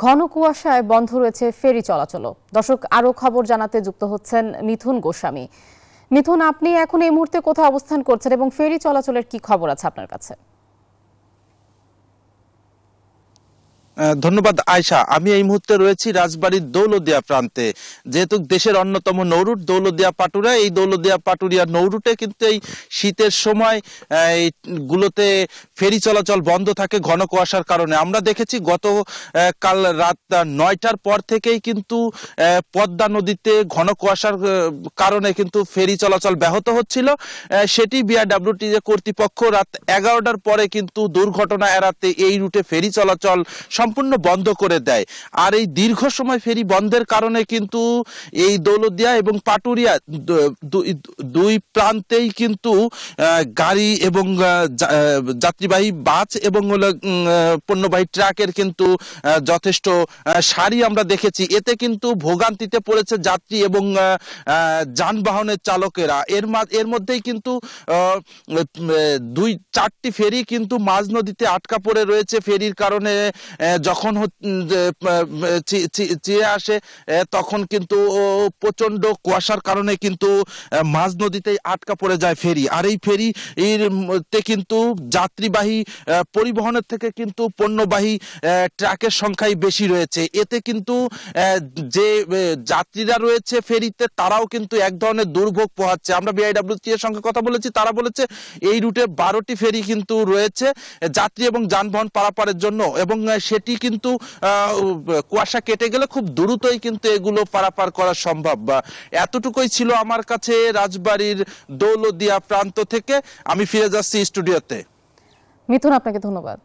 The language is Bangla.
ঘন কুয়াশায় বন্ধ রয়েছে ফেরি চলাচলও। দর্শক, আরো খবর জানাতে যুক্ত হচ্ছেন মিথুন গোস্বামী। মিথুন, আপনি এখন এই মুহূর্তে কোথায় অবস্থান করছেন এবং ফেরি চলাচলের কি খবর আছে আপনার কাছে? ধন্যবাদ আয়শা। আমি এই মুহূর্তে রয়েছি রাজবাড়ির দৌলতদিয়া প্রান্তে। যেহেতু দেশের অন্যতম নৌরুট দৌলতদিয়া পাটুরিয়া, এই দৌলতদিয়া পাটুরিয়া নৌরুটে কিন্তু এই শীতের সময় গুলোতে ফেরি চলাচল বন্ধ থাকে ঘন কুয়াশার কারণে। আমরা দেখেছি গত কাল রাত 9টার পর থেকেই কিন্তু পদ্মা নদীতে ঘন কুয়াশার কারণে কিন্তু ফেরি চলাচল ব্যাহত হচ্ছিল। সেটি বিআরডব্লিউটি কর্তৃপক্ষ রাত 11টার পরে কিন্তু দুর্ঘটনা এড়াতে এই রুটে ফেরি চলাচল সম্পূর্ণ বন্ধ করে দেয়। আর এই দীর্ঘ সময় ফেরি বন্ধের কারণে কিন্তু এই দৌলতদিয়া এবং পাটুরিয়া দুই প্রান্তেই কিন্তু গাড়ি এবং যাত্রীবাহী বাস এবং পণ্যবাহী ট্রাকের কিন্তু যথেষ্ট সারি আমরা দেখেছি। এতে কিন্তু ভোগান্তিতে পড়েছে যাত্রী এবং যানবাহনের চালকেরা। এর মধ্যেই কিন্তু 4টি ফেরি কিন্তু মাঝ নদীতে আটকা পড়ে রয়েছে। ফেরির কারণে যখন চেয়ে আসে তখন কিন্তু প্রচন্ড কুয়াশার কারণে কিন্তু মাঝ নদীতেই আটকা পড়ে যায় ফেরি। আর এই ফেরিতে কিন্তু যাত্রীবাহী পরিবহনের থেকে কিন্তু পণ্যবাহী ট্রাকের সংখ্যাই বেশি রয়েছে। এতে কিন্তু যে যাত্রীরা রয়েছে ফেরিতে তারাও কিন্তু এক ধরনের দুর্ভোগ পোহাচ্ছে। আমরা বিআইডব্লিউটি এর সঙ্গে কথা বলেছি, তারা বলেছে এই রুটে 12টি ফেরি কিন্তু রয়েছে যাত্রী এবং যানবাহন পারাপারের জন্য, এবং সেটি কিন্তু কুয়াশা কেটে গেলে খুব দ্রুতই কিন্তু এগুলো পারাপার করা সম্ভব। এতটুকুই ছিল আমার কাছে রাজবাড়ির দৌলতদিয়া প্রান্ত থেকে। আমি ফিরে যাচ্ছি স্টুডিওতে। মিথুন, আপনাকে ধন্যবাদ।